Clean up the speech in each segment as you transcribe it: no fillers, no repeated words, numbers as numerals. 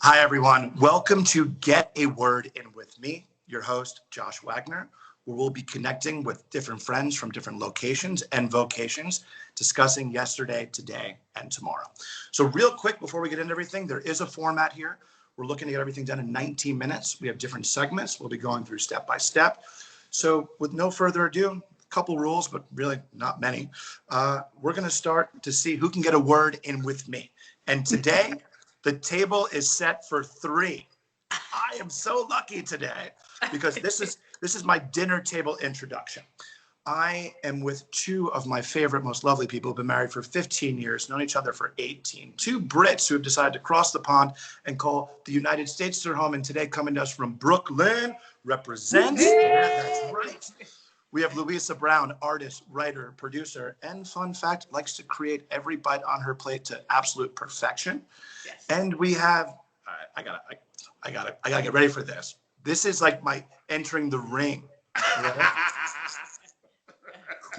Hi, everyone. Welcome to Get a Word In with me, your host, Josh Wagner, where we'll be connecting with different friends from different locations and vocations, discussing yesterday, today, and tomorrow. So real quick, before we get into everything, there is a format here. We're looking to get everything done in 19 minutes. We have different segments. We'll be going through step by step. So with no further ado, a couple rules, but really not many. We're going to start to see who can get a word in with me. And today, the table is set for 3. I am so lucky today because this is my dinner table introduction. I am with 2 of my favorite, most lovely people who've been married for 15 years, known each other for 18. 2 Brits who have decided to cross the pond and call the United States their home. And today, coming to us from Brooklyn, represents. Yeah, that's right. We have Louisa Brown, artist, writer, producer, and fun fact, likes to create every bite on her plate to absolute perfection. Yes. And we have, I gotta get ready for this. This is like my entering the ring. Right?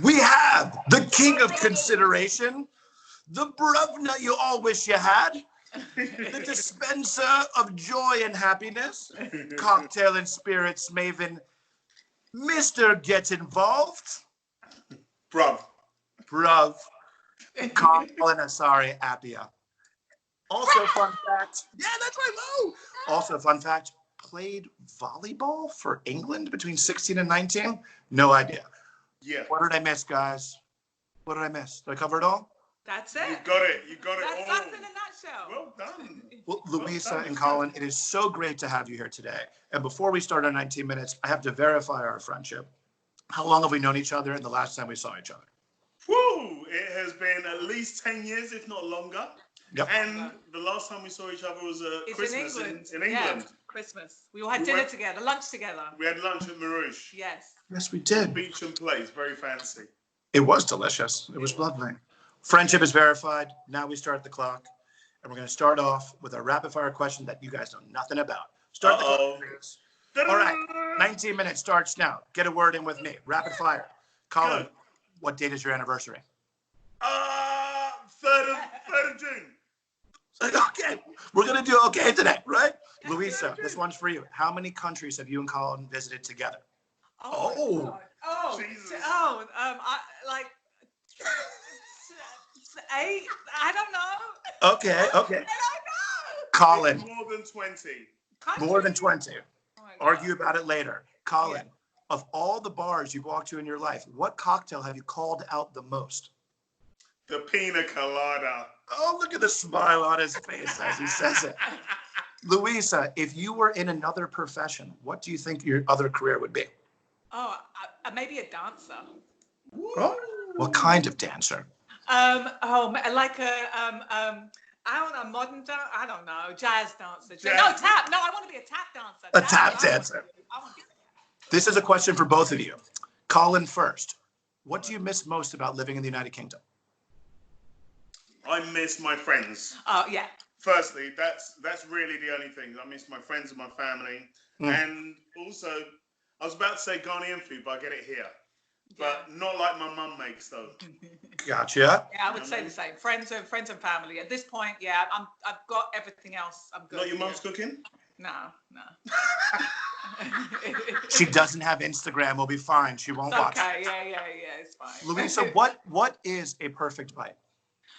We have the king of consideration, the bruvna you all wish you had, the dispenser of joy and happiness, cocktail and spirits maven, Mr. Get Involved. Bruv. Colin Asare Appiah. Also, fun fact. Yeah, that's my Mo. Also, fun fact. Played volleyball for England between 16 and 19. No idea. Yeah. What did I miss, guys? What did I miss? Did I cover it all? That's it. You got it. You got it That's all. us in a nutshell. Well done. Well, Louisa and Colin, it is so great to have you here today. And before we start our 19 minutes, I have to verify our friendship. How long have we known each other and the last time we saw each other? Woo! It has been at least 10 years, if not longer. Yep. And the last time we saw each other was Christmas in England. Yeah, Christmas. We all had dinner together, lunch together. We had lunch at Marouche. Yes. Yes, we did. Beach and place, very fancy. It was delicious. It was lovely. Friendship is verified. Now we start the clock. And we're going to start off with a rapid fire question that you guys know nothing about. Start the clock, please. All right. 19 minutes starts now. Get a word in with me. Rapid fire. Colin, what date is your anniversary? 3rd of June. Okay. We're going to do okay today, right? Louisa, this one's for you. How many countries have you and Colin visited together? Oh. Jesus. Like 8. I don't know. Okay. I don't know. Colin. More than 20. More than 20. Oh Argue about it later. Colin, of all the bars you've walked to in your life, what cocktail have you called out the most? The pina colada. Oh, look at the smile on his face as he says it. Louisa, if you were in another profession, what do you think your other career would be? Oh, maybe a dancer. Oh, what kind of dancer? Like a I don't know, modern dance. I don't know, jazz dancer. No, tap. No, I want to be a tap dancer. A tap dancer. This is a question for both of you. Colin first. What do you miss most about living in the United Kingdom? I miss my friends. Oh, yeah. Firstly, that's really the only thing. I miss my friends and my family. And also, I was about to say Ghanaian food, but I get it here. But not like my mum makes, though. Gotcha. Yeah, I would say the same. Friends and family. At this point, yeah, I've got everything else. I'm good. Not your mum's cooking? No. She doesn't have Instagram. We'll be fine. She won't watch. Okay, yeah, it's fine. Louisa, what is a perfect bite?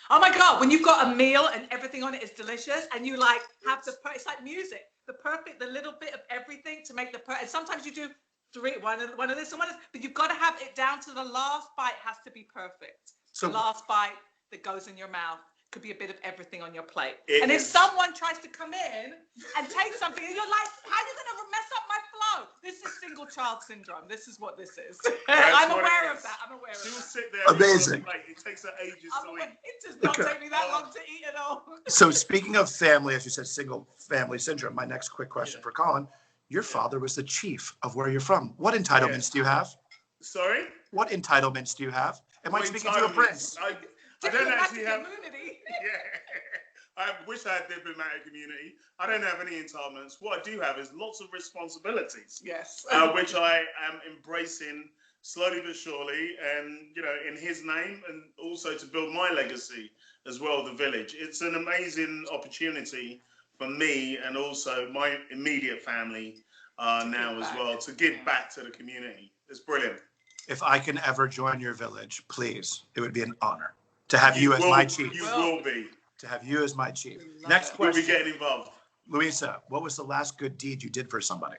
Oh my God, when you've got a meal and everything on it is delicious and you like have it's like music, the little bit of everything to make and sometimes you do 3, one of this and one of this, but you've got to have it down to the last bite has to be perfect. So the last bite that goes in your mouth could be a bit of everything on your plate. And if someone tries to come in and take something and you're like, how are you going to mess up my flow? This is single child syndrome. This is what this is. I'm aware of that. She'll sit there. Amazing. It takes her ages to eat. It does not take me that long to eat at all. So speaking of family, as you said, single family syndrome, my next quick question for Colin. Your father was the chief of where you're from. What entitlements do you have? Sorry? What entitlements do you have? Am I speaking to a prince? I don't actually have... Immunity. I wish I had diplomatic immunity. I don't have any entitlements. What I do have is lots of responsibilities. Yes. Which I am embracing slowly but surely, and in his name, and also to build my legacy as well, the village. It's an amazing opportunity for me and also my immediate family now as well, to give back to the community. It's brilliant. If I can ever join your village, please, it would be an honor to have you as my chief. You will be. To have you as my chief. Next question. We'll be getting involved. Louisa, what was the last good deed you did for somebody?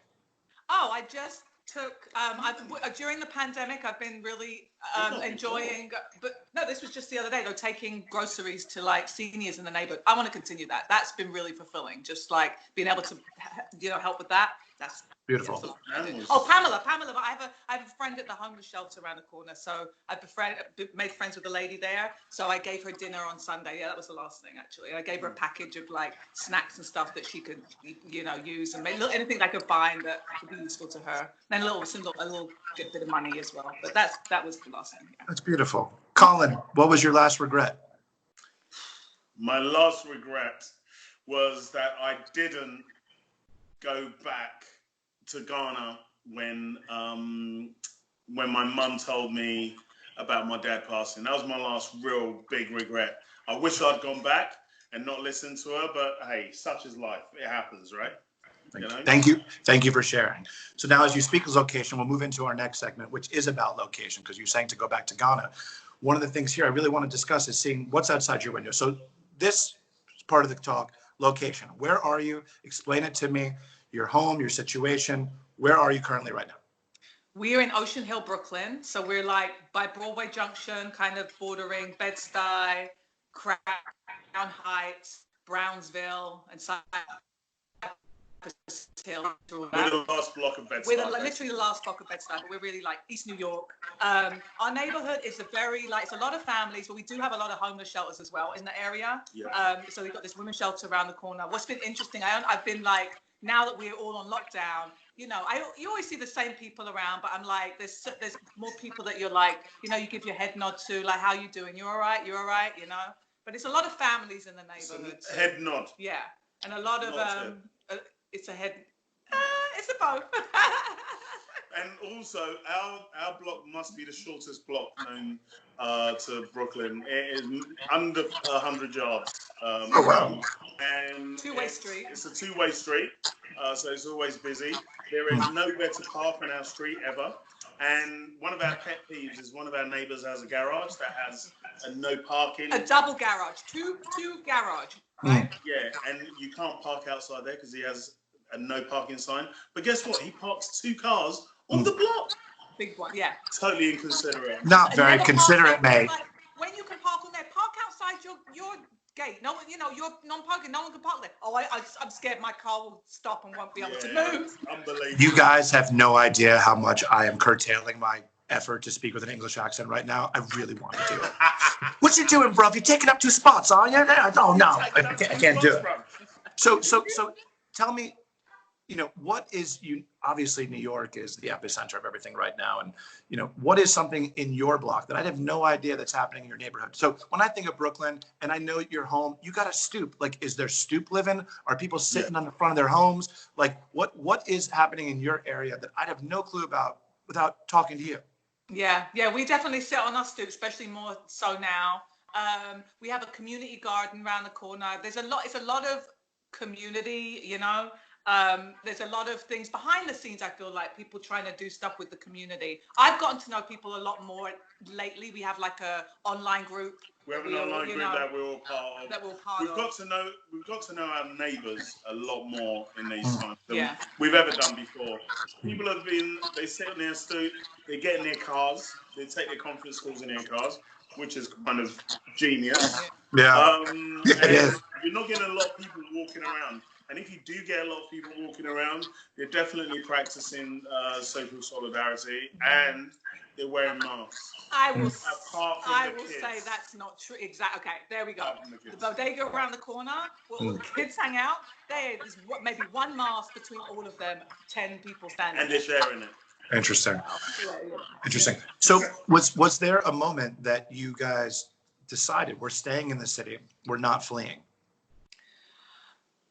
Oh, I just took, during the pandemic, I've been really enjoying, but no, this was just the other day, though, taking groceries to like seniors in the neighborhood. I want to continue that. That's been really fulfilling. Just like being able to, help with that. That's beautiful. Oh, Pamela, but I have a friend at the homeless shelter around the corner. So I've made friends with the lady there. So I gave her dinner on Sunday. Yeah, that was the last thing, actually. I gave her a package of like snacks and stuff that she could, use, and anything I could find that would be useful to her. And then a little bit of money as well. But that was the last thing. Yeah. That's beautiful. Colin, what was your last regret? My last regret was that I didn't go back to Ghana when my mum told me about my dad passing. That was my last real big regret. I wish I'd gone back and not listened to her, but hey, such is life. It happens, right? Thank you for sharing. So now, as you speak of location, we'll move into our next segment, which is about location, because you're saying to go back to Ghana. One of the things here I really want to discuss is seeing what's outside your window. So this part of the talk, location. Where are you? Explain it to me. Your home, your situation. Where are you currently right now? We're in Ocean Hill, Brooklyn. So we're like by Broadway Junction, kind of bordering Bed-Stuy, Crown Heights, Brownsville, and Cypress Hill. We're the last block of Bed-Stuy. We're literally the last block of Bed-Stuy, but we're really like East New York. Our neighborhood is it's a lot of families, but we do have a lot of homeless shelters as well in the area. Yeah. So we've got this women's shelter around the corner. What's been interesting, I've been like, now that we're all on lockdown, you always see the same people around, but I'm like, there's more people that you're like, you give your head nod to, like, how you doing? You're all right, But it's a lot of families in the neighborhood. Head nod. Yeah, and a lot of it's a head. It's a both. And also, our block must be the shortest block known to Brooklyn. It is under 100 yards. Oh, wow. And two-way street. It's a two-way street, so it's always busy. There is nowhere to park on our street ever. And one of our pet peeves is one of our neighbours has a garage that has a no parking. A double garage, two garage, right? Yeah, and you can't park outside there because he has a no parking sign. But guess what? He parks 2 cars on the block. Big one, yeah. Totally inconsiderate. Not very considerate, mate. Like, when you can park on there, park outside your gate. No, you're non-parking. No one can park there. Oh, I'm scared my car will stop and won't be able to move. Unbelievable. You guys have no idea how much I am curtailing my effort to speak with an English accent right now. I really want to do it. What you doing, bro? You're taking up 2 spots, are you? Oh, no, I can't do it. So tell me, what is obviously New York is the epicenter of everything right now. And, what is something in your block that I have no idea that's happening in your neighborhood? So when I think of Brooklyn and I know your home, you got a stoop. Like, is there stoop living? Are people sitting on the front of their homes? Like, what is happening in your area that I'd have no clue about without talking to you? Yeah, we definitely sit on our stoop, especially more so now. We have a community garden around the corner. It's a lot of community, there's a lot of things behind the scenes. I feel like people trying to do stuff with the community. I've gotten to know people a lot more lately. We have like a online group. We have an online group that we're all part of. We've got to know our neighbours a lot more in these times than we've ever done before. People they sit on their stoop, they get in their cars, they take their conference calls in their cars, which is kind of genius. Yeah. You're not getting a lot of people walking around. And if you do get a lot of people walking around, they're definitely practicing social solidarity and they're wearing masks. I will say that's not true. Exactly. Okay, there we go. The bodega around the corner, where all the kids hang out, there's maybe 1 mask between all of them, 10 people standing. And they're sharing it. Interesting. Interesting. So was there a moment that you guys decided we're staying in the city, we're not fleeing?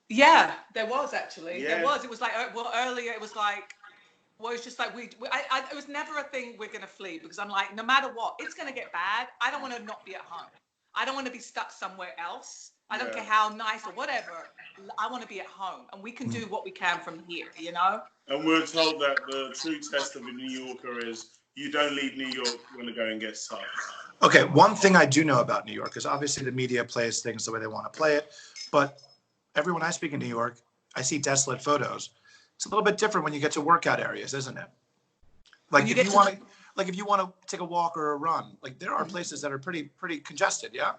Yeah, there was actually. Yeah. There was. It was like, earlier it was like, it's just like it was never a thing we're going to flee, because I'm like, no matter what, it's going to get bad. I don't want to not be at home. I don't want to be stuck somewhere else. I don't care how nice or whatever. I want to be at home, and we can do what we can from here, you know? And we're told that the true test of a New Yorker is you don't leave New York when the going gets tough. Okay, one thing I do know about New York is obviously the media plays things the way they want to play it, but everyone I speak in New York, I see desolate photos. It's a little bit different when you get to workout areas, isn't it? Like if you want to, like if you want to take a walk or a run, like there are places that are pretty congested, yeah.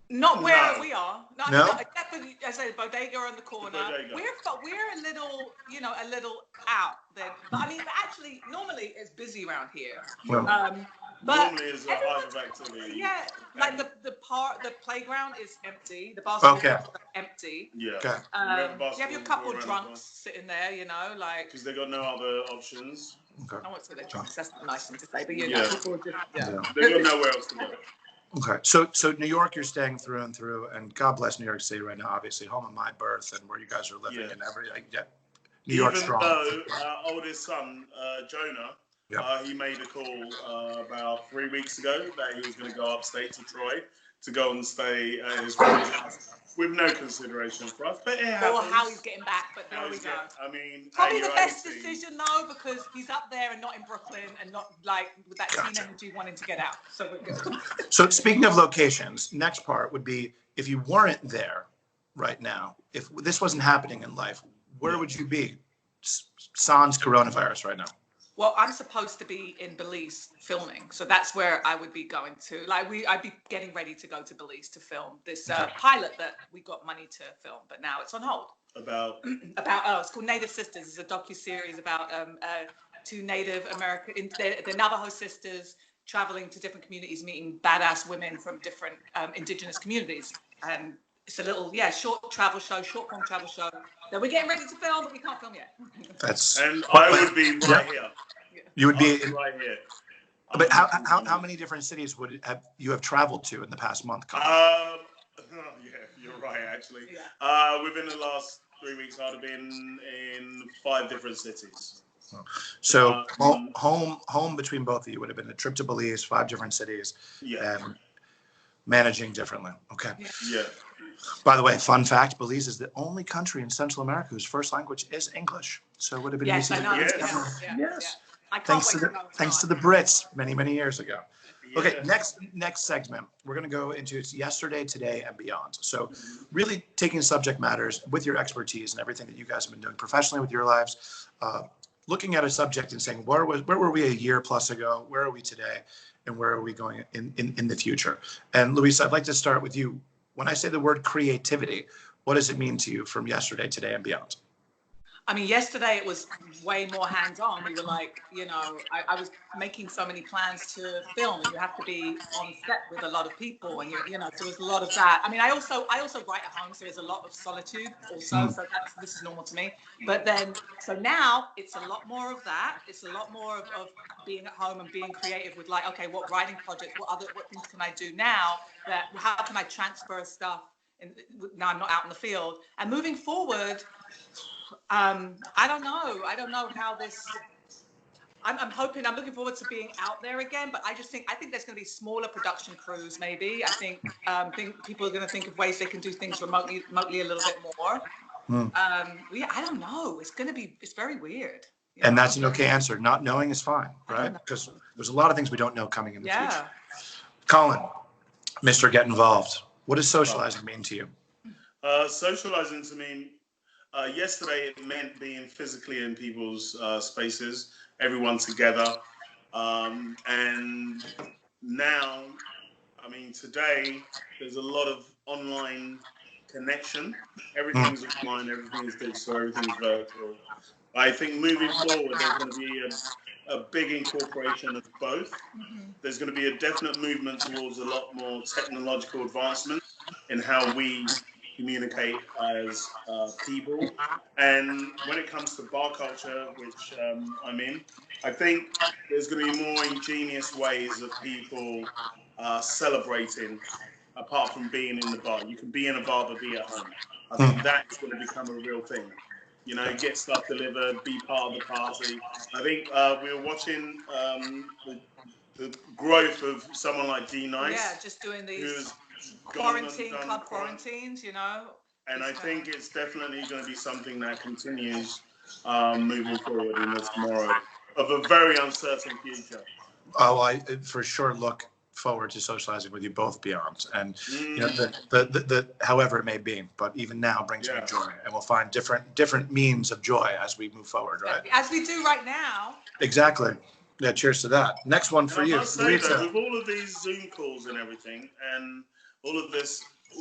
Not where we are. No? Definitely, I say bodega on the corner. Bodega. We're a little, a little out there. But I mean, actually, normally it's busy around here. Well, But normally is a hive of activity. yeah, like the playground is empty. The basketball courts are empty. Yeah. okay. You have your couple of drunks sitting there, like. Because they got no other options. Okay. I won't say they're drunks. That's not a nice thing to say, but people are just Yeah. They got nowhere else to go. Okay, so New York, you're staying through and through, and God bless New York City right now. Obviously, home of my birth and where you guys are living and everything. Yeah, New York strong. Even though our oldest son, Jonah, he made a call about 3 weeks ago that he was going to go upstate to Troy to go and stay at his friend's house with no consideration for us. But it happens. Or how he's getting back, but there we go. I mean, probably the best decision though, because he's up there and not in Brooklyn and not like with that teen energy wanting to get out. So we're good. So speaking of locations, next part would be if you weren't there right now, if this wasn't happening in life, where would you be? Sans coronavirus right now. Well, I'm supposed to be in Belize filming, so that's where I would be going to. I'd be getting ready to go to Belize to film this pilot that we got money to film, but now it's on hold. It's called Native Sisters. It's a docuseries about two Native American, they're Navajo sisters traveling to different communities, meeting badass women from different indigenous communities, and it's a little short form travel show that we're getting ready to film, but we can't film yet. And I would be right here. You would be right here. But how many different cities would you have traveled to in the past month? Yeah, you're right. Actually, within the last 3 weeks, I'd have been in 5 different cities. So home between both of you would have been a trip to Belize, 5 different cities, and managing differently. Okay. Yeah. By the way, fun fact: Belize is the only country in Central America whose first language is English. So it would have been easy. I know. Yes. I can't Thanks to the Brits many years ago. Okay, next segment, we're going to go into yesterday, today, and beyond. So really taking subject matters with your expertise and everything that you guys have been doing professionally with your lives, looking at a subject and saying, where were we a year plus ago? Where are we today? And where are we going in the future? And Louisa, I'd like to start with you. When I say the word creativity, what does it mean to you from yesterday, today, and beyond? I mean, yesterday it was way more hands-on. We were like, I was making so many plans to film, and you have to be on set with a lot of people, and so there's a lot of that. I mean, I also write at home, so there's a lot of solitude also. So this is normal to me. But then, so now it's a lot more of that. It's a lot more of being at home and being creative with like, okay, what writing projects, what things can I do now? How can I transfer stuff? Now I'm not out in the field, and moving forward. I don't know how this. I'm looking forward to being out there again, but I think there's going to be smaller production crews. Maybe I think people are going to think of ways they can do things remotely a little bit more. I don't know. It's very weird. And that's an okay answer. Not knowing is fine, right? Because there's a lot of things we don't know coming in the future. Colin, Mr. Get Involved. What does socializing mean to you? Socializing to me. Yesterday, it meant being physically in people's spaces, everyone together. And now, I mean, today, there's a lot of online connection. Everything's online, everything's digital, everything's virtual. I think moving forward, there's going to be a big incorporation of both. There's going to be a definite movement towards a lot more technological advancement in how we communicate as people. And when it comes to bar culture, which I'm in, I think there's going to be more ingenious ways of people celebrating apart from being in the bar. You can be in a bar but be at home. I think that's going to become a real thing. Get stuff delivered, be part of the party. I think we were watching the growth of someone like D Nice. Yeah, just doing these. quarantine, club quarantines, you know. And I think it's definitely going to be something that continues moving forward in the tomorrow of a very uncertain future. Oh, I for sure look forward to socializing with you both beyond, and you know, the however it may be, but even now brings me joy, and we'll find different means of joy as we move forward, right? As we do right now. Exactly. Yeah, cheers to that. Next one for you, Louisa. With all of these Zoom calls and everything, and all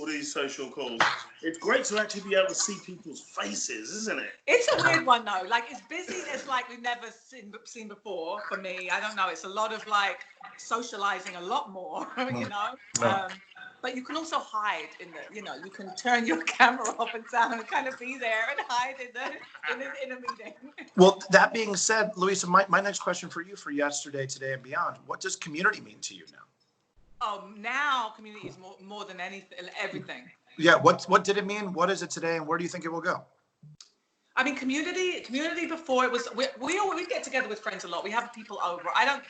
these social calls, it's great to actually be able to see people's faces, isn't it? It's a weird one though. Like, it's busy as like we've never seen before for me. I don't know. It's a lot of like socializing a lot more, you know. But you can also hide in the, you know, you can turn your camera off and down and kind of be there and hide in a meeting. Well, that being said, Louisa, my next question for you for yesterday, today, and beyond, what does community mean to you now? Oh, now community is more than anything, everything. Yeah, what did it mean? What is it today, and where do you think it will go? I mean, community before, it was, we get together with friends a lot. We have people over. I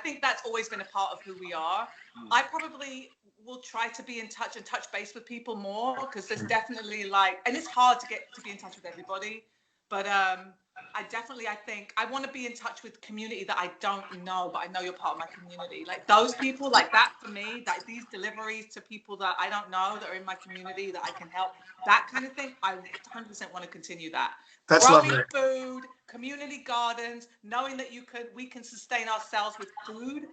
think that's always been a part of who we are. I probably will try to be in touch and touch base with people more, because there's definitely like, and it's hard to be in touch with everybody, but I think I want to be in touch with community that I don't know, but I know you're part of my community. Like those people, like that for me, that these deliveries to people that I don't know that are in my community that I can help, that kind of thing. I 100% want to continue that. That's growing lovely. Food, community gardens, knowing that we can sustain ourselves with food.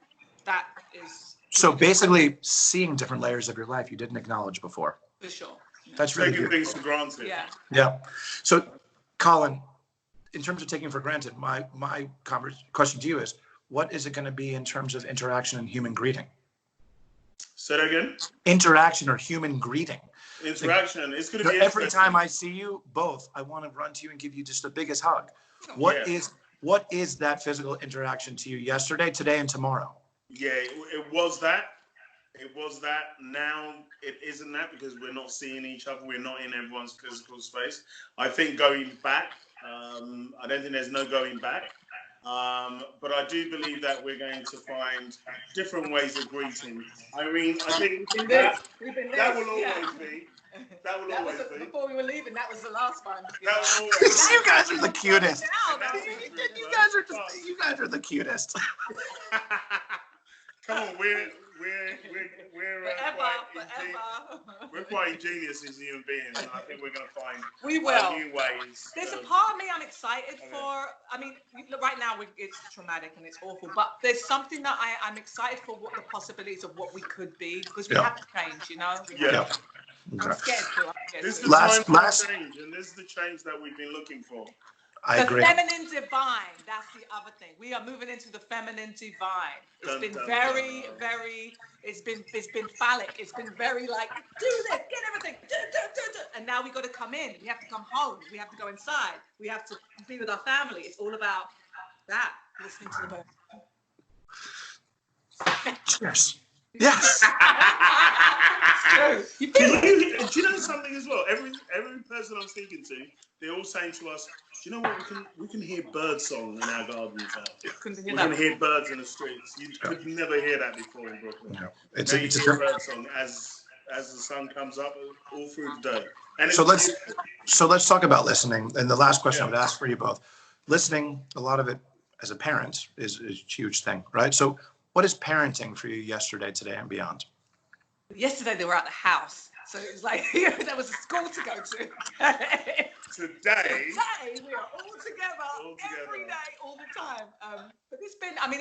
That is. So basically, seeing different layers of your life you didn't acknowledge before. For sure. Yeah. That's really taking beautiful. things for granted. Yeah. Yeah. So, Colin, in terms of taking for granted, my question to you is, what is it going to be in terms of interaction and human greeting? Say that again? Interaction or human greeting. Interaction. It's going to be every time I see you both, I want to run to you and give you just the biggest hug. What is that physical interaction to you yesterday, today, and tomorrow? Yeah, it was that. It was that. Now it isn't that, because we're not seeing each other. We're not in everyone's physical space. I think going back, I don't think there's no going back. But I do believe that we're going to find different ways of greeting. I mean, I think that will always be. That will always be. Before we were leaving, that was the last one. That will always be. You guys are the cutest. You guys are the cutest. Come on, we're quite ingenious as human beings, and I think we're going to find new ways. There's a part of me I'm excited for. I mean, right now it's traumatic and it's awful, but there's something that I'm excited for, what the possibilities of what we could be, because we have to change, you know? I'm scared too. This is the time for change, and this is the change that we've been looking for. I agree. The feminine divine, that's the other thing. We are moving into the feminine divine. It's been very, it's been phallic. It's been very like, do this, get everything, do. And now we got to come in. We have to come home. We have to go inside. We have to be with our family. It's all about that, listening to the bird. Cheers. Yes. Do you know something as well? Every person I'm speaking to, they're all saying to us, do you know what? We can hear bird song in our gardens now. We can hear birds in the streets. You could never hear that before in Brooklyn. No. It's a bird song as the sun comes up all through the day. And so let's talk about listening. And the last question I would ask for you both: listening, a lot of it as a parent is a huge thing, right? So what is parenting for you yesterday, today, and beyond? Yesterday they were at the house, so it was like there was a school to go to. Today we are all together every day, all the time. But it's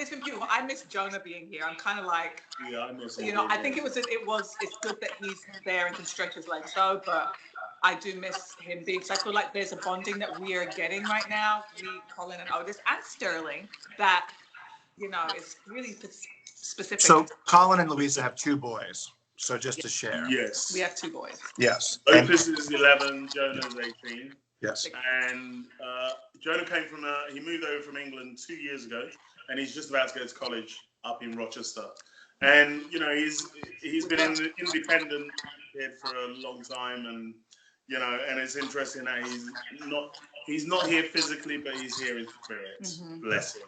been beautiful. I miss Jonah being here. I'm kind of like, I miss him. You know, I think it's good that he's there and can stretch his legs so, but I do miss him being, so I feel like there's a bonding that we are getting right now, me, Colin, and Otis, and Sterling, that, you know, it's really specific. So Colin and Louisa have 2 boys. So just to share. Yes. We have 2 boys. Yes. Opus is 11, Jonah's 18. Yes. And Jonah he moved over from England 2 years ago, and he's just about to go to college up in Rochester. And, you know, he's been an independent kid for a long time, and, you know, and it's interesting that he's not here physically, but he's here in spirit. Bless him.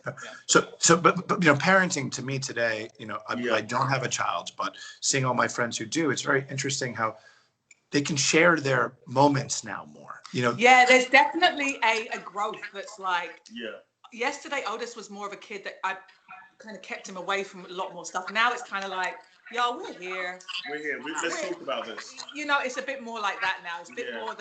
But you know, parenting to me today, you know, I don't have a child, but seeing all my friends who do, it's very interesting how they can share their moments now more, you know. Yeah, there's definitely a growth that's like, Yeah. Yesterday Otis was more of a kid that I kind of kept him away from a lot more stuff. Now it's kind of like, yo, we're here. Let's talk about this. You know, it's a bit more like that now. It's a bit more.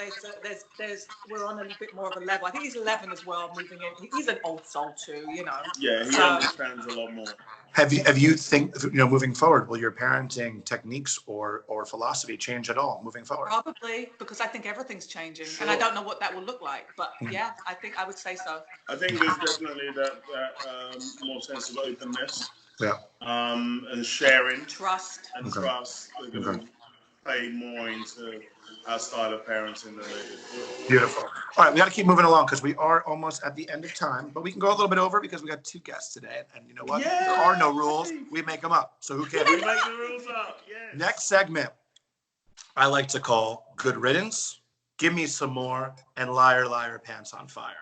We're on a bit more of a level. I think he's 11 as well, moving in. He's an old soul too, you know. Yeah, he understands a lot more. Have you think, you know, moving forward, will your parenting techniques or philosophy change at all moving forward? Probably, because I think everything's changing, and I don't know what that will look like. But yeah, I think I would say so. I think there's definitely that more sense of openness. Yeah. And sharing. Trust. And trust. We're going to play more into our style of parenting than they do. Beautiful. All right, we got to keep moving along because we are almost at the end of time, but we can go a little bit over because we got 2 guests today. And you know what? Yay! There are no rules. We make them up. So who cares? We make the rules up. Yes. Next segment, I like to call Good Riddance, Give Me Some More, and Liar, Liar, Pants on Fire.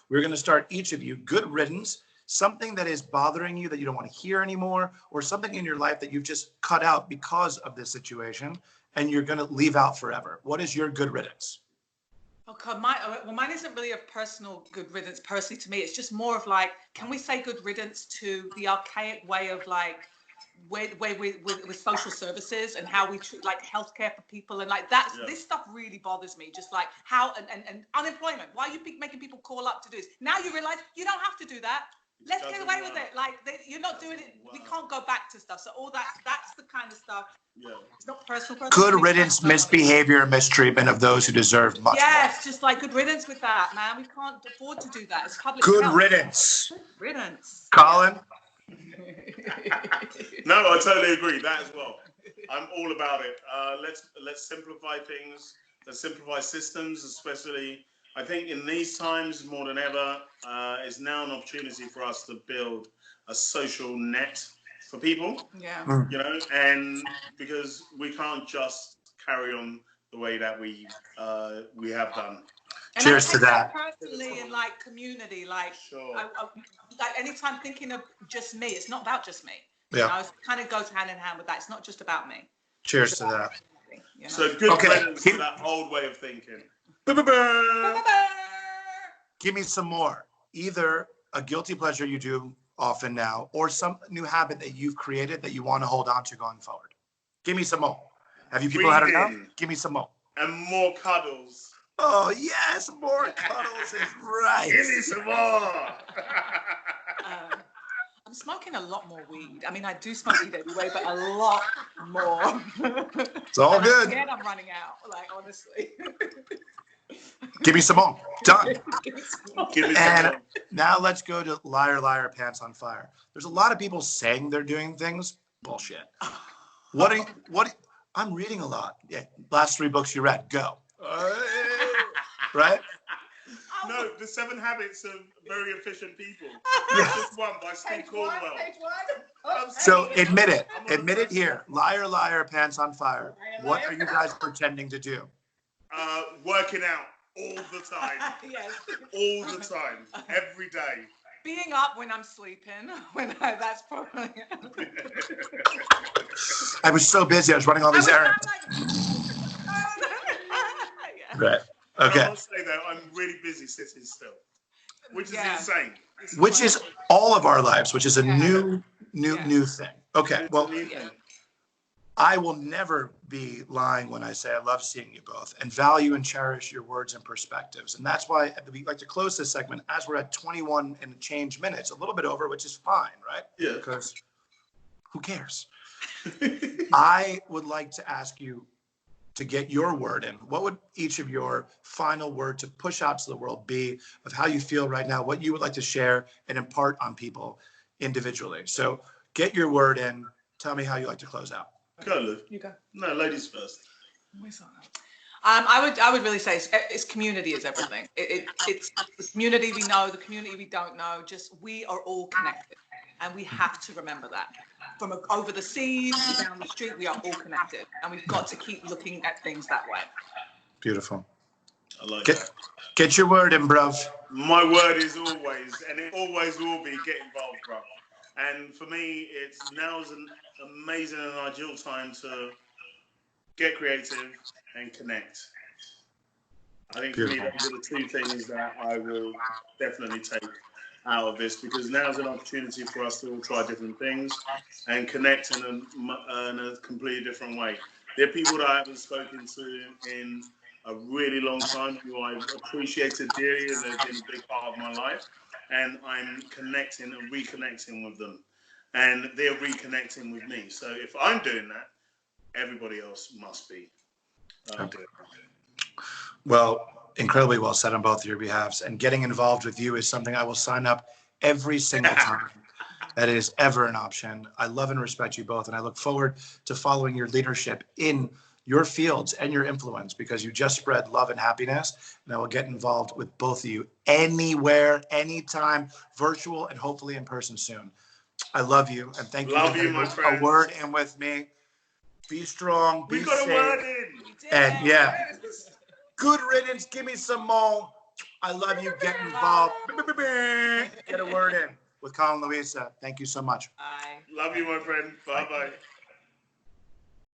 We're going to start each of you good riddance, something that is bothering you that you don't want to hear anymore, or something in your life that you've just cut out because of this situation and you're going to leave out forever. What is your good riddance? Okay, mine isn't really a personal good riddance personally to me. It's just more of like, can we say good riddance to the archaic way of like, with social services and how we treat like healthcare for people and like that. This stuff really bothers me. Just like how and unemployment. Why are you making people call up to do this? Now you realize you don't have to do that. Let's get away with it. Like you're not doing it. We can't go back to stuff. So all that's the kind of stuff. Yeah. It's not personal. Good riddance, misbehavior, mistreatment of those who deserve much more. Yes, just like good riddance with that, man. We can't afford to do that. It's public Good health. riddance. Good riddance. Colin? No, I totally agree. That as well. I'm all about it. Let's simplify things. Let's simplify systems, especially. I think in these times more than ever, is now an opportunity for us to build a social net for people. Yeah. You know, and because we can't just carry on the way that we have done. And cheers to that. Personally, and like community, like, sure. Like anytime thinking of just me, it's not about just me. Yeah. You know, it kind of goes hand in hand with that. It's not just about me. Cheers to that. You know? So good riddance to that old way of thinking. Give me some more. Either a guilty pleasure you do often now, or some new habit that you've created that you want to hold on to going forward. Give me some more. Have you people had enough? Give me some more. And more cuddles. Oh, yes, more cuddles is right. Give me some more. I'm smoking a lot more weed. I mean, I do smoke weed anyway, but a lot more. It's all good. Again, I'm running out, like, honestly. Give me some more. Done. Give me some And more. now let's go to liar, liar, pants on fire. There's a lot of people saying they're doing things. Bullshit. I'm reading a lot. Yeah. Last 3 books you read. Go. Right? No, The 7 Habits of Very Efficient People. Just one by Steve Caldwell. So admit it. Admit it here. Liar, liar, pants on fire. What are you guys pretending to do? Working out all the time. Yes. All the time. Every day. Being up when I'm sleeping. That's probably. I was so busy. I was running all these errands. Right. Okay. I must say though, I'm really busy sitting still, which is insane. Which is all of our lives, which is a new thing. Okay. Well, I will never be lying when I say I love seeing you both and value and cherish your words and perspectives. And that's why we like to close this segment as we're at 21 and change minutes, a little bit over, which is fine, right? Yeah. Because who cares? I would like to ask you to get your word in. What would each of your final word to push out to the world be of how you feel right now, what you would like to share and impart on people individually? So get your word in. Tell me how you like to close out. Go, Lou. You go. No, ladies first. I would really say it's community is everything. It's the community we know, the community we don't know. Just we are all connected, and we have to remember that. From over the seas to down the street, we are all connected, and we've got to keep looking at things that way. Beautiful. I like Get, that. get your word in, bruv. My word is always, and it always will be, get involved, bro. And for me, now's an amazing and ideal time to get creative and connect. I think for me, Beautiful. those are the two things that I will definitely take out of this, because now's an opportunity for us to all try different things and connect in a completely different way. There are people that I haven't spoken to in a really long time who I've appreciated dearly, and they've been a big part of my life. And I'm connecting and reconnecting with them, and they're reconnecting with me. So if I'm doing that, everybody else must be doing that. Well, incredibly well said on both of your behalves. And getting involved with you is something I will sign up every single time that is ever an option. I love and respect you both, and I look forward to following your leadership in your fields and your influence, because you just spread love and happiness. And I will get involved with both of you anywhere, anytime, virtual and hopefully in person soon. I love you, and thank you Love for you, my getting friend. a word in with me. Be strong, be We got safe. a word in. And yeah, good riddance. Give me some more. I love you. Get involved. Get a word in with Colin Louisa. Thank you so much. Bye. Love you, my friend. Bye-bye.